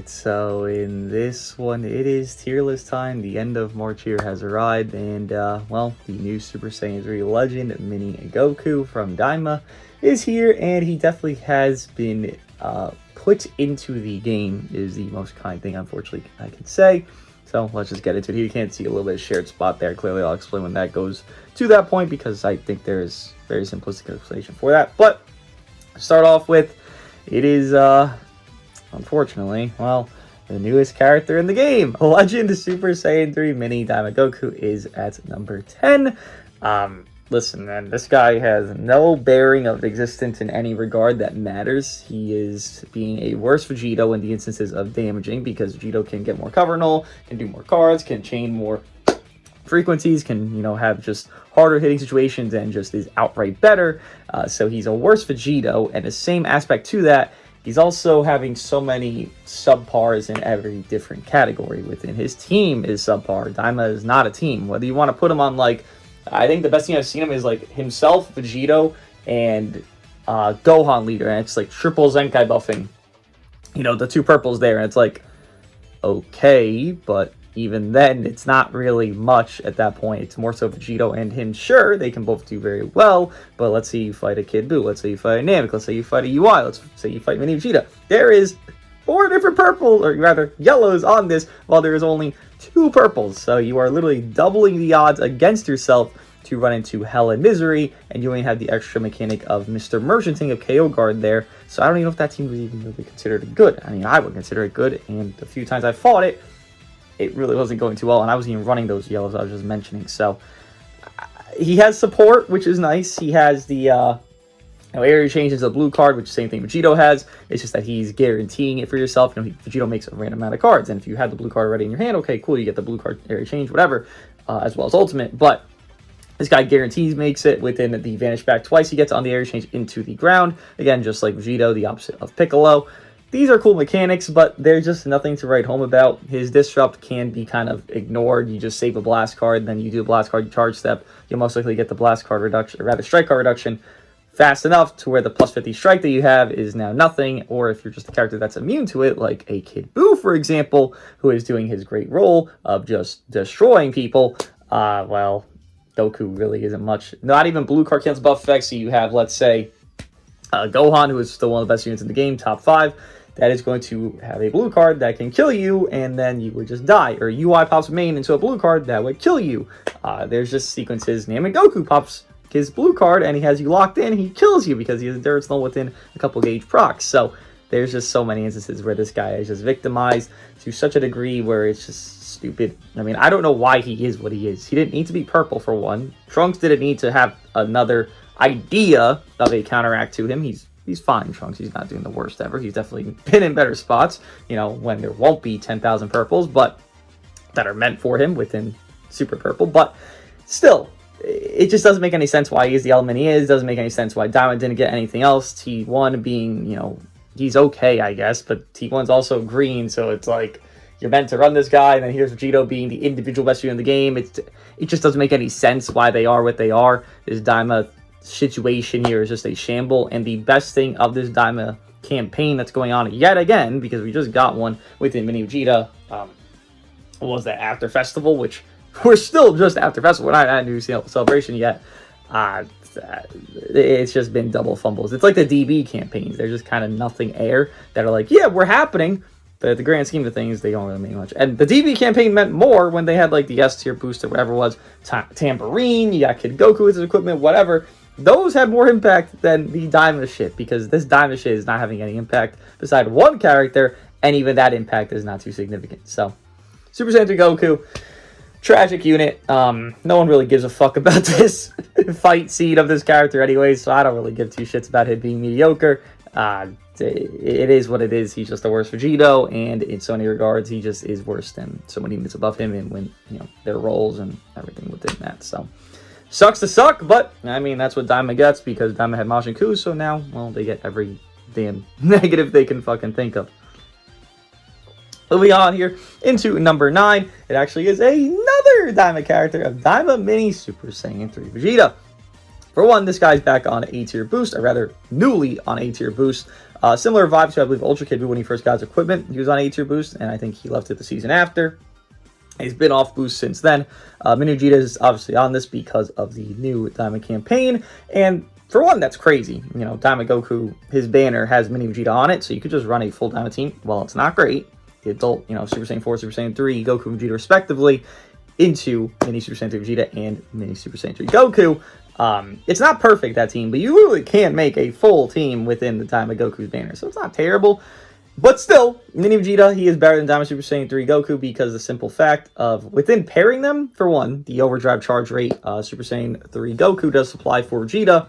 so in this one, it is tier list time. The end of March here has arrived, and, well, the new Super Saiyan 3 Legend Mini Goku from Daima is here, and he definitely has been, put into the game, is the most kind thing, unfortunately, I can say. So let's just get into it. You can't see a little bit of shared spot there. Clearly, I'll explain when that goes to that point, because I think there's very simplistic explanation for that. But to start off with, it is, unfortunately, well, the newest character in the game, Legend Super Saiyan 3 Mini Daima Goku, is at number 10. Listen, man, this guy has no bearing of existence in any regard that matters. He is being a worse Vegito in the instances of damaging, because Vegito can get more cover null, can do more cards, can chain more frequencies, can, you know, have just harder hitting situations, and just is outright better. So he's a worse Vegito, and the same aspect to that, he's also having so many subpars in every different category within his team is subpar. Daima is not a team. Whether you want to put him on, like, I think the best thing I've seen him is like himself, Vegito, and Gohan leader, and it's like triple Zenkai buffing. You know, the two purples there, and it's like, okay, but even then, it's not really much at that point. It's more so Vegito and him. Sure, they can both do very well, but let's say you fight a Kid Buu, let's say you fight a Namek, let's say you fight a UI, let's say you fight Mini Vegeta. There is 4 different purples, or rather yellows on this, while there is only 2 purples. So you are literally doubling the odds against yourself to run into hell and misery, and you only have the extra mechanic of Mr. Merchanting of KO guard there. So I don't even know if that team was even really considered good. I mean, I would consider it good, and the few times I fought it, it really wasn't going too well, and I wasn't even running those yellows I was just mentioning. So he has support, which is nice. He has the area change into the blue card, which is the same thing Vegito has. It's just that he's guaranteeing it for yourself. You know, Vegito makes a random amount of cards, and if you had the blue card already in your hand, okay, cool, you get the blue card area change, whatever, as well as ultimate. But this guy guarantees makes it within the vanish back twice he gets on the area change into the ground. Again, just like Vegito, the opposite of Piccolo. These are cool mechanics, but they're just nothing to write home about. His disrupt can be kind of ignored. You just save a blast card, then you do a blast card, you charge step. You'll most likely get the blast card reduction, or rather strike card reduction, fast enough to where the plus 50 strike that you have is now nothing. Or if you're just a character that's immune to it, like a Kid Buu, for example, who is doing his great role of just destroying people, well, Goku really isn't much. Not even blue card cancels buff effects. So you have, let's say, Gohan, who is still one of the best units in the game, top 5. That is going to have a blue card that can kill you, and then you would just die. Or UI pops main into a blue card that would kill you. There's just sequences. Namek Goku pops his blue card, and he has you locked in. He kills you because he has a Dirt Null within a couple gauge procs. So there's just so many instances where this guy is just victimized to such a degree where it's just stupid. I mean, I don't know why he is what he is. He didn't need to be purple, for one. Trunks didn't need to have another idea of a counteract to him. He's fine, Trunks. He's not doing the worst ever. He's definitely been in better spots, you know, when there won't be 10,000 purples, but that are meant for him within Super Purple. But still, it just doesn't make any sense why he is the element he is. Doesn't make any sense why Diamond didn't get anything else. T1 being, you know, he's okay, I guess, but T1's also green, so it's like you're meant to run this guy, and then here's Vegito being the individual best unit in the game. It just doesn't make any sense why they are what they are. This Daima situation here is just a shamble, and the best thing of this Daima campaign that's going on yet again, because we just got one within Mini Vegeta, what was that, after Festival, which we're still just after Festival, we're not at New Celebration yet. It's just been double fumbles. It's like the DB campaigns. They're just kind of nothing air that are like, yeah, we're happening, but at the grand scheme of things, they don't really mean much. And the DB campaign meant more when they had like the S tier boost or whatever it was, Tambourine, you got Kid Goku with his equipment, whatever. Those had more impact than the Daima shit, because this Daima shit is not having any impact beside one character, and even that impact is not too significant. So, Super Saiyan 3 Goku, tragic unit. No one really gives a fuck about this fight scene of this character anyway, so I don't really give 2 shits about him being mediocre. It is what it is. He's just the worst Vegito, and in so many regards, he just is worse than so many units above him, and when, you know, their roles and everything within that. So, sucks to suck, but I mean, that's what Daima gets, because Daima had Majin Ku, so now, well, they get every damn negative they can fucking think of. Moving on here into number 9, it actually is another Daima character of Daima Mini Super Saiyan 3 Vegeta. For one, this guy's back on A tier boost, or rather, newly on A tier boost. Similar vibes to, I believe, Ultra Kid Buu when he first got his equipment. He was on A tier boost, and I think he left it the season after. He's been off boost since then. Mini Vegeta is obviously on this because of the new Diamond campaign, and for one, that's crazy. You know, Diamond Goku, his banner has Mini Vegeta on it, so you could just run a full Diamond team. Well, it's not great. The adult, you know, Super Saiyan 4, Super Saiyan 3, Goku and Vegeta respectively, into Mini Super Saiyan 3 Vegeta and Mini Super Saiyan 3 Goku. It's not perfect, that team, but you really can make a full team within the Diamond Goku's banner, so it's not terrible. But still, Mini Vegeta, he is better than Diamond Super Saiyan 3 Goku because of the simple fact of, within pairing them, for one, the overdrive charge rate Super Saiyan 3 Goku does supply for Vegeta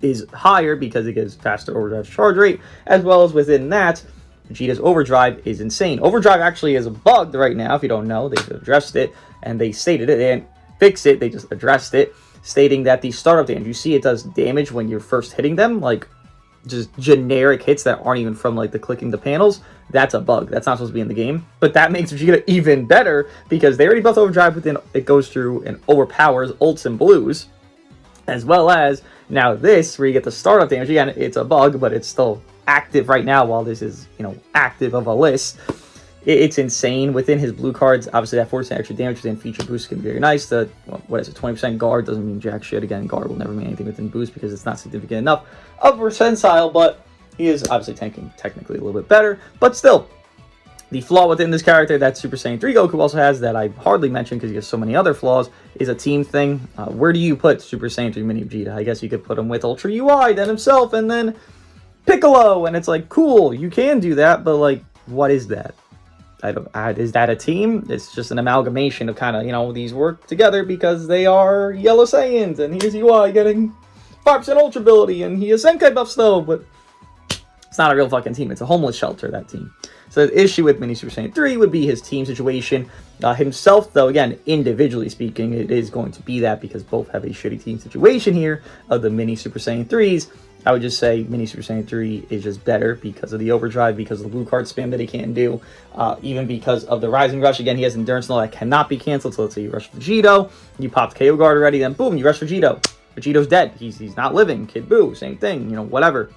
is higher because it gives faster overdrive charge rate, as well as within that, Vegeta's overdrive is insane. Overdrive actually is bugged right now, if you don't know. They've addressed it, and they stated it. They didn't fix it, they just addressed it, stating that the startup damage, you see it does damage when you're first hitting them, like just generic hits that aren't even from like the clicking the panels. That's a bug. That's not supposed to be in the game. But that makes Vegeta even better because they already buffed overdrive, but then it goes through and overpowers ults and blues, as well as now this, where you get the startup damage. Again, it's a bug, but it's still active right now while this is, you know, active of a list. It's insane. Within his blue cards, obviously that 40% extra damage within feature boost can be very nice. The, what is it, 20% guard doesn't mean jack shit. Again, guard will never mean anything within boost because it's not significant enough of a percentile, but he is obviously tanking technically a little bit better. But still, the flaw within this character that Super Saiyan 3 Goku also has that I hardly mentioned because he has so many other flaws is a team thing. Where do you put Super Saiyan 3 Mini Vegeta? I guess you could put him with Ultra UI, then himself, and then Piccolo, and it's like, cool, you can do that, but like, what is that? Is that a team? It's just an amalgamation of kind of, you know, these work together because they are Yellow Saiyans, and here's UI getting 5% Ultra ability, and he has Senkai buffs though, but it's not a real fucking team. It's a homeless shelter, that team. So the issue with Mini Super Saiyan 3 would be his team situation. Himself, though, again, individually speaking, it is going to be that because both have a shitty team situation here of the Mini Super Saiyan 3s. I would just say Mini Super Saiyan 3 is just better because of the overdrive, because of the blue card spam that he can do, even because of the Rising Rush. Again, he has Endurance and all that cannot be canceled. So let's say you rush Vegito, you popped KO guard already, then boom, you rush Vegito. Vegito's dead. He's not living. Kid Buu, same thing, you know, whatever.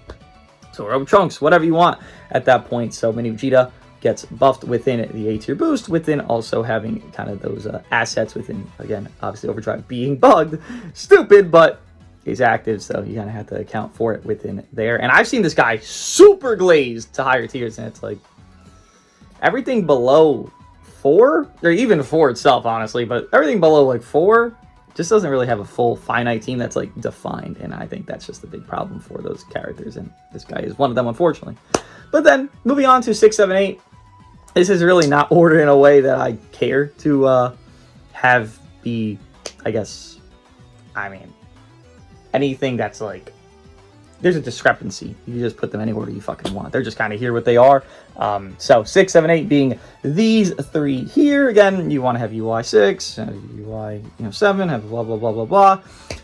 So Robo Trunks, whatever you want at that point. So Mini Vegeta gets buffed within the A tier boost, within also having kind of those assets within, again, obviously overdrive being bugged. Stupid, but is active, so you kind of have to account for it within there. And I've seen this guy super glazed to higher tiers, and it's like everything below 4, or even 4 itself, honestly, but everything below like 4 just doesn't really have a full finite team that's like defined, and I think that's just a big problem for those characters, and this guy is one of them, unfortunately. But then moving on to 6, 7, 8, this is really not ordered in a way that I care to have be, I guess, I mean, anything that's like, there's a discrepancy. You just put them any order you fucking want. They're just kind of here what they are. So 6, 7, 8 being these 3 here. Again, you want to have UI 6, UI 7, have blah, blah, blah, blah, blah.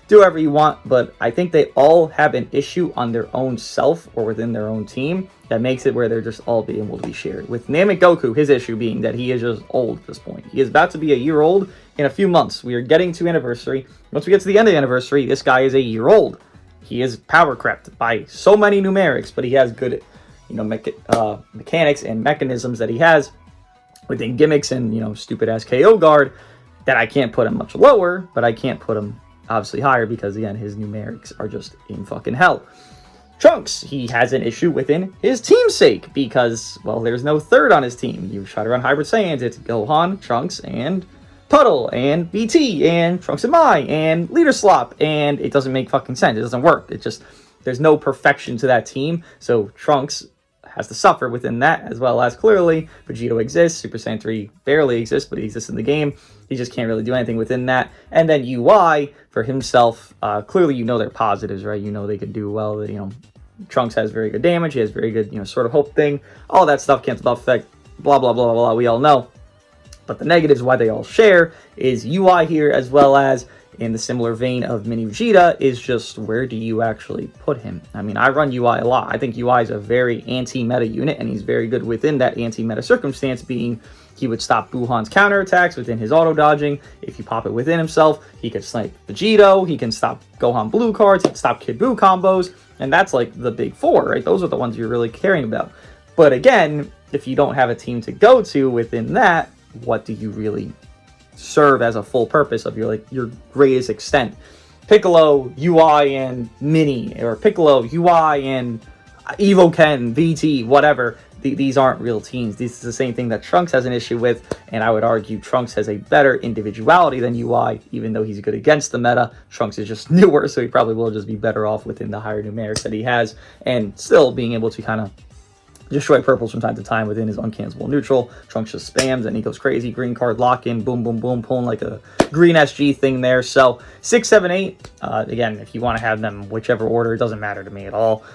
Do whatever you want, but I think they all have an issue on their own self or within their own team that makes it where they're just all being able to be shared. With Namek Goku, his issue being that he is just old at this point. He is about to be a year old in a few months. We are getting to anniversary. Once we get to the end of the anniversary, this guy is a year old. He is power crept by so many numerics, but he has good, mechanics and mechanisms that he has within gimmicks and, stupid ass KO guard that I can't put him much lower, but I can't put him obviously higher because, again, his numerics are just in fucking hell. Trunks, he has an issue within his team's sake because, well, there's no third on his team. You try to run Hybrid Saiyans, it's Gohan, Trunks, and Puddle, and BT, and Trunks and Mai, and Leader Slop, and it doesn't make fucking sense. It doesn't work. It just, there's no perfection to that team, so Trunks has to suffer within that, as well as clearly Vegito exists, Super Saiyan 3 barely exists, but he exists in the game. He just can't really do anything within that. And then UI, for himself, clearly they're positives, right? They could do well. Trunks has very good damage, he has very good, sort of hope thing. All that stuff, cancel buff effect, blah, blah, blah, blah, blah, we all know. But the negatives, why they all share, is UI here, as well as in the similar vein of Mini Vegeta, is just where do you actually put him? I mean, I run UI a lot. I think UI is a very anti-meta unit, and he's very good within that anti-meta circumstance, being he would stop Buuhan's counterattacks within his auto-dodging. If you pop it within himself, he could snipe Vegito, he can stop Gohan blue cards, he can stop Kid Buu combos. And that's like the big four, right? Those are the ones you're really caring about. But again, if you don't have a team to go to within that, what do you really serve as a full purpose of your greatest extent? Piccolo, UI, and Mini, or Piccolo, UI, and Evo Ken, VT, whatever. These aren't real teams. This is the same thing that Trunks has an issue with, and I would argue Trunks has a better individuality than UI, even though he's good against the meta. Trunks is just newer, so he probably will just be better off within the higher numerics that he has, and still being able to kind of destroy purples from time to time within his uncancelable neutral. Trunks just spams and he goes crazy. Green card lock in, boom, boom, boom, pulling like a green SG thing there. So 6, 7, 8. Again, if you want to have them whichever order, it doesn't matter to me at all.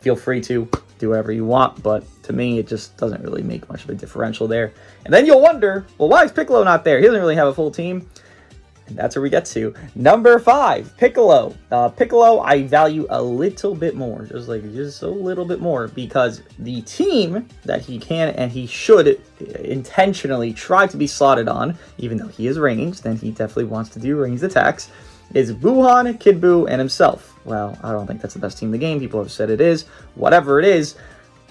Feel free to do whatever you want, but to me, it just doesn't really make much of a differential there. And then you'll wonder, well, why is Piccolo not there? He doesn't really have a full team. And that's where we get to. Number 5, Piccolo. Piccolo, I value a little bit more, just a little bit more, because the team that he can and he should intentionally try to be slotted on, even though he is ranged, and he definitely wants to do ranged attacks, is Buuhan, Kid Buu, and himself. Well, I don't think that's the best team in the game. People have said it is. Whatever it is,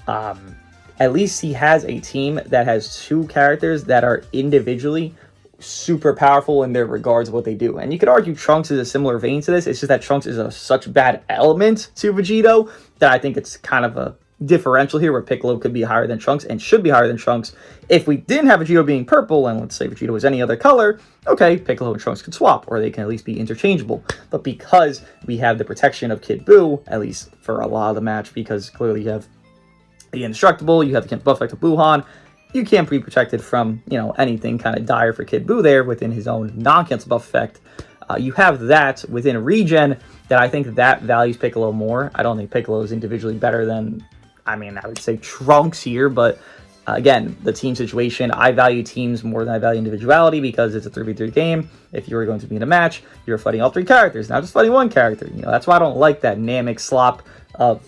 at least he has a team that has 2 characters that are individually super powerful in their regards of what they do. And you could argue Trunks is a similar vein to this. It's just that Trunks is such bad element to Vegito that I think it's kind of a differential here where Piccolo could be higher than Trunks and should be higher than Trunks. If we didn't have Vegito being purple, and let's say Vegito was any other color, okay, Piccolo and Trunks could swap, or they can at least be interchangeable. But because we have the protection of Kid Buu, at least for a lot of the match, because clearly you have the Indestructible, you have the buff effect of Buuhan, you can't be protected from, anything kind of dire for Kid Buu there within his own non-cancel buff effect. You have that within regen that I think that values Piccolo more. I don't think Piccolo is individually better than, I would say Trunks here, but again, the team situation, I value teams more than I value individuality because it's a 3v3 game. If you were going to be in a match, you're fighting all 3 characters, not just fighting one character. That's why I don't like that Namek slop of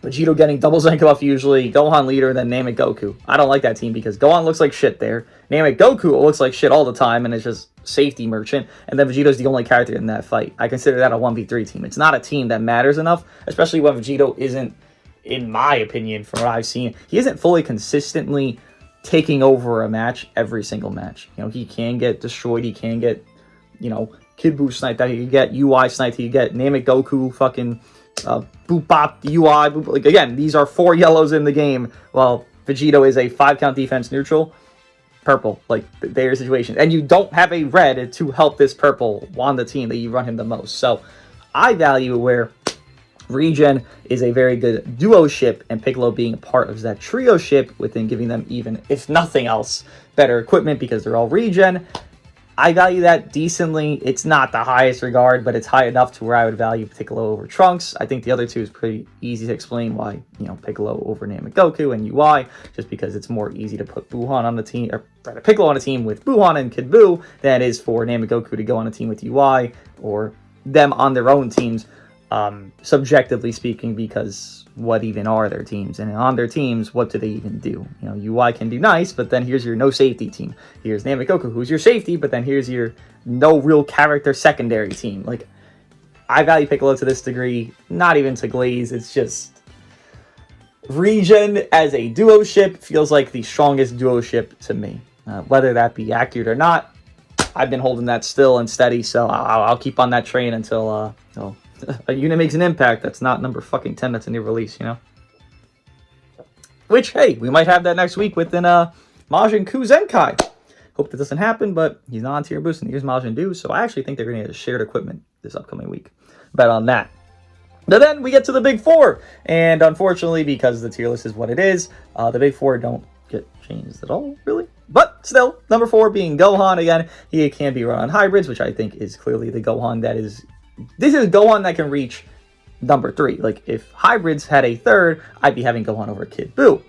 Vegito getting double Zenka buff usually, Gohan leader, then Namek Goku. I don't like that team because Gohan looks like shit there. Namek Goku looks like shit all the time and it's just safety merchant. And then Vegito's the only character in that fight. I consider that a 1v3 team. It's not a team that matters enough, especially when Vegito isn't, in my opinion, from what I've seen, he isn't fully consistently taking over a match every single match. He can get destroyed. He can get, Kid Buu sniped that. He can get UI sniped. He can get Namek Goku fucking boop bop UI. Boop. Again, these are 4 yellows in the game, while Vegito is a 5-count defense neutral. Purple, their situation. And you don't have a red to help this purple on the team that you run him the most. So I value where regen is a very good duo ship, and Piccolo being a part of that trio ship within giving them, even if nothing else, better equipment because they're all regen. I value that decently. It's not the highest regard, but it's high enough to where I would value Piccolo over Trunks. I think the other two is pretty easy to explain why, Piccolo over Namek Goku and UI, just because it's more easy to put Buuhan on the team, or rather Piccolo on a team with Buuhan and Kid Buu than it is for Namek Goku to go on a team with UI, or them on their own teams, subjectively speaking, because what even are their teams? And on their teams, what do they even do? UI can do nice, but then here's your no safety team. Here's Namek Goku, who's your safety, but then here's your no real character secondary team. I value Piccolo to this degree, not even to glaze. It's just regen as a duo ship feels like the strongest duo ship to me. Whether that be accurate or not, I've been holding that still and steady, so I'll keep on that train until a unit makes an impact that's not number fucking 10 that's a new release, Which, hey, we might have that next week within Majin Ku Zenkai. Hope that doesn't happen, but he's not on tier boost, and here's Majin Du, so I actually think they're going to get a shared equipment this upcoming week. Bet on that. But then we get to the big 4, and unfortunately, because the tier list is what it is, the big 4 don't get changed at all, really. But still, number 4 being Gohan again. He can be run on hybrids, which I think is clearly the Gohan that is... This is Gohan that can reach number 3. If hybrids had a third, I'd be having Gohan over Kid Buu.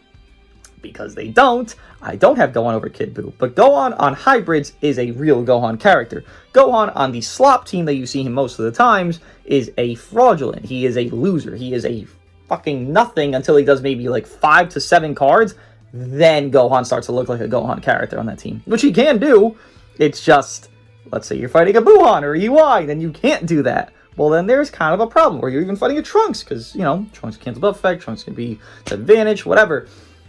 Because they don't, I don't have Gohan over Kid Buu. But Gohan on hybrids is a real Gohan character. Gohan on the slop team that you see him most of the times is a fraudulent. He is a loser. He is a fucking nothing until he does maybe 5 to 7 cards. Then Gohan starts to look like a Gohan character on that team. Which he can do. It's just... Let's say you're fighting a Buuhan or a UI, then you can't do that. well, then there's kind of a problem. Or you're even fighting a Trunks, because, you know, Trunks cancel buff effect, Trunks can be to advantage, whatever.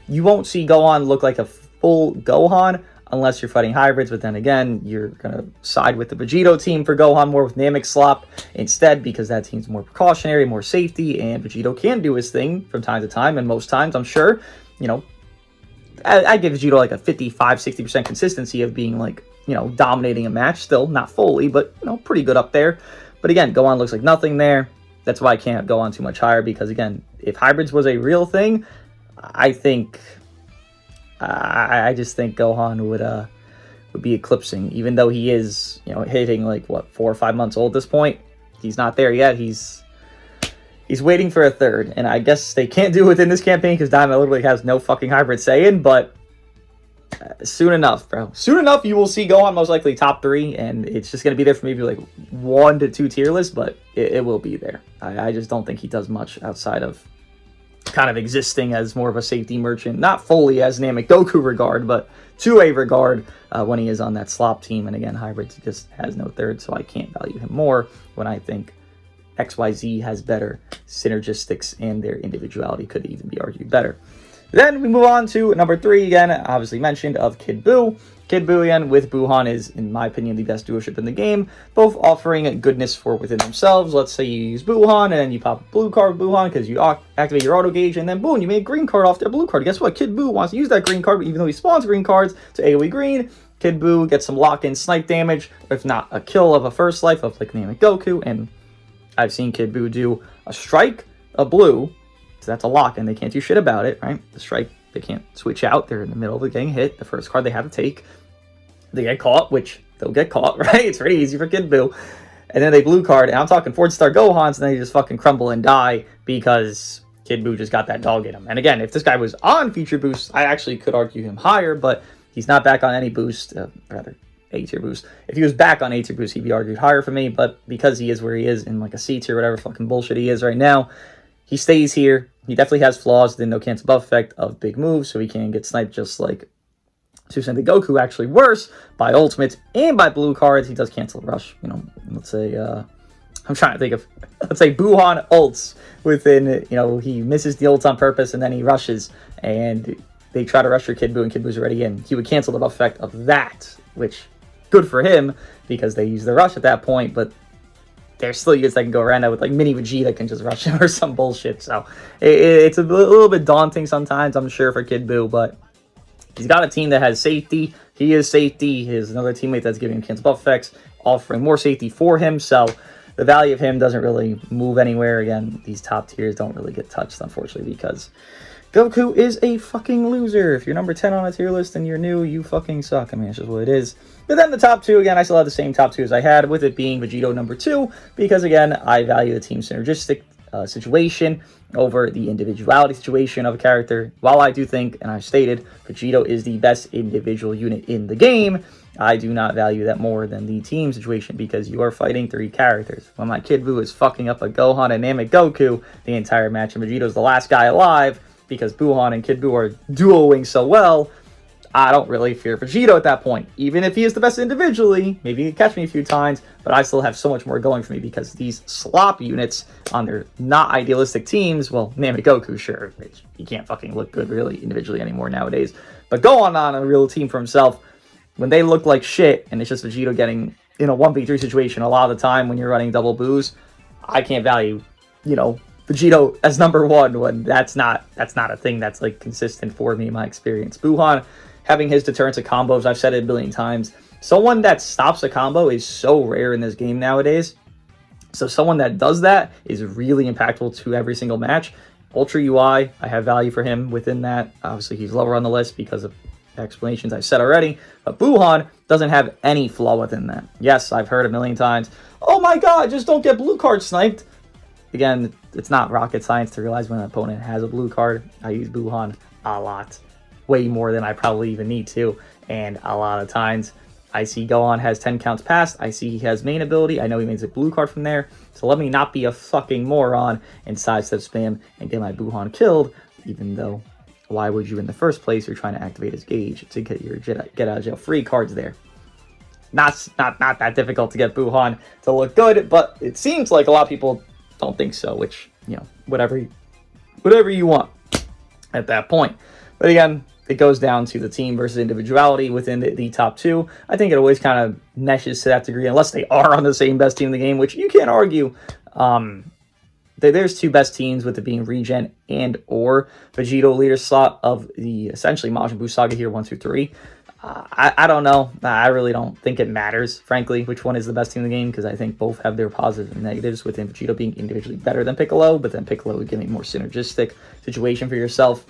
You won't see Gohan look like a full Gohan unless you're fighting hybrids, but then again, you're going to side with the Vegito team for Gohan more with Namek Slop instead, because that team's more precautionary, more safety, and Vegito can do his thing from time to time, and most times, I'm sure, you know, I give Vegito like a 55-60% consistency of being like, you know, dominating a match still, not fully, but, you know, pretty good up there. But again, Gohan looks like nothing there. That's why I can't go on too much higher, because again, if hybrids was a real thing, I think... I just think Gohan would be eclipsing, even though he is, you know, hitting like what, 4 or 5 months old at this point. He's not there yet. He's waiting for a third, and I guess they can't do it within this campaign because Daima literally has no fucking hybrid Saiyan. But soon enough, bro. Soon enough, you will see Gohan most likely top 3, and it's just gonna be there for maybe like 1 to 2 tier lists, but it will be there. I just don't think he does much outside of kind of existing as more of a safety merchant, not fully as Namek Goku regard, but to a regard when he is on that slop team. And again, hybrids just has no third, so I can't value him more when I think XYZ has better synergistics and their individuality could even be argued better. Then we move on to number 3 again, obviously mentioned, of Kid Buu. Kid Buu again with Buuhan is, in my opinion, the best duo ship in the game, both offering goodness for within themselves. Let's say you use Buuhan, and then you pop a blue card with Buuhan because you activate your auto gauge, and then boom, you made a green card off their blue card. Guess what? Kid Buu wants to use that green card, even though he spawns green cards to AoE green. Kid Buu gets some lock-in snipe damage, if not a kill of a first life of like Namek Goku, and I've seen Kid Buu do a strike, a blue, so that's a lock, and they can't do shit about it, right? The strike, they can't switch out. They're in the middle of getting hit. The first card they have to take. They get caught, which they'll get caught, right? It's pretty easy for Kid Buu. And then they blue card, and I'm talking 4-star Gohans, and then they just fucking crumble and die because Kid Buu just got that dog in him. And again, if this guy was on feature boost, I actually could argue him higher, but he's not back on any boost, rather A-tier boost. If he was back on A-tier boost, he'd be argued higher for me, but because he is where he is in like a C-tier, whatever fucking bullshit he is right now, he stays here. He definitely has flaws, the no cancel buff effect of big moves, so he can get sniped just like Super Saiyan Goku, actually worse by ultimates and by blue cards. He does cancel rush, you know, let's say, I'm trying to think of, let's say Buuhan ults within, you know, he misses the ults on purpose and then he rushes and they try to rush your Kid Buu and Kid Buu's already in. He would cancel the buff effect of that, which, good for him because they use the rush at that point, but there's still units that can go around that with like mini Vegeta that can just rush him or some bullshit. So it's a little bit daunting sometimes, I'm sure, for Kid Buu, but he's got a team that has safety. He is safety. He has another teammate that's giving him cancel buff effects, offering more safety for him. So the value of him doesn't really move anywhere. Again, these top tiers don't really get touched, unfortunately, because Goku is a fucking loser. If you're number 10 on a tier list and you're new, you fucking suck. I mean, it's just what it is. But then the top 2, again, I still have the same top 2 as I had, with it being Vegito number 2, because, again, I value the team synergistic situation over the individuality situation of a character. While I do think, and I've stated, Vegito is the best individual unit in the game, I do not value that more than the team situation, because you are fighting 3 characters. When my Kid Buu is fucking up a Gohan and Namek Goku the entire match, and Vegito's the last guy alive, because Buuhan and Kid Buu are duoing so well, I don't really fear Vegito at that point. Even if he is the best individually, maybe he can catch me a few times, but I still have so much more going for me because these slop units on their not idealistic teams, well, Namek Goku, sure, he can't fucking look good really individually anymore nowadays, but Gohan on a real team for himself, when they look like shit, and it's just Vegito getting in a 1v3 situation a lot of the time when you're running double boos, I can't value, you know, Vegito as number 1 when that's not a thing that's like consistent for me in my experience. Buuhan having his deterrence of combos, I've said it a billion times. Someone that stops a combo is so rare in this game nowadays. So someone that does that is really impactful to every single match. Ultra UI, I have value for him within that. Obviously, he's lower on the list because of explanations I've said already. But Buuhan doesn't have any flaw within that. Yes, I've heard a million times, oh my god, just don't get blue card sniped. Again, it's not rocket science to realize when an opponent has a blue card. I use Buuhan a lot. Way more than I probably even need to. And a lot of times, I see Gohan has 10 counts past. I see he has main ability. I know he makes a blue card from there. So let me not be a fucking moron and sidestep spam and get my Buuhan killed. Even though, why would you in the first place? You're trying to activate his gauge to get your get out of jail free cards there. not that difficult to get Buuhan to look good, but it seems like a lot of people don't think so, which, you know, whatever you want at that point. But again, it goes down to the team versus individuality within the top two. I think it always kind of meshes to that degree, unless they are on the same best team in the game, which you can't argue. There's two best teams, with it being Regen and or Vegito leader slot of the essentially Majin Buu saga here, 1, 2, 3. I don't know. I really don't think it matters, frankly, which one is the best team in the game, because I think both have their positives and negatives, with Vegito being individually better than Piccolo, but then Piccolo would give a more synergistic situation for yourself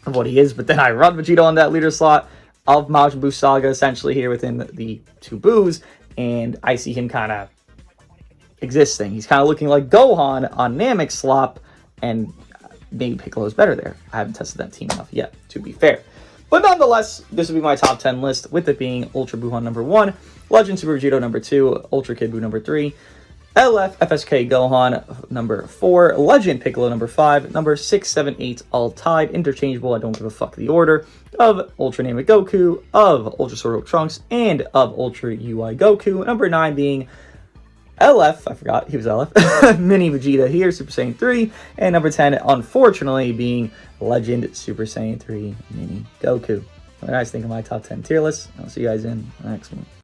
of what he is. But then I run Vegito on that leader slot of Majin Buu saga, essentially here within the two Boos, and I see him kind of existing. He's kind of looking like Gohan on Namek slop, and maybe Piccolo's better there. I haven't tested that team enough yet, to be fair. But nonetheless, this would be my top 10 list, with it being Ultra Buuhan number 1, Legend Super Vegito number 2, Ultra Kid Buu number 3, LF FSK Gohan number 4, Legend Piccolo number 5, number 6, 7, 8 all tied, interchangeable, I don't give a fuck the order, of Ultra Namek Goku, of Ultra Sword Hulk Trunks, and of Ultra UI Goku, number 9 being LF, I forgot he was LF, Mini Vegeta here, Super Saiyan 3, and number 10, unfortunately, being Legend Super Saiyan 3 Mini Goku. What do you guys think of my top 10 tier list? I'll see you guys in the next one.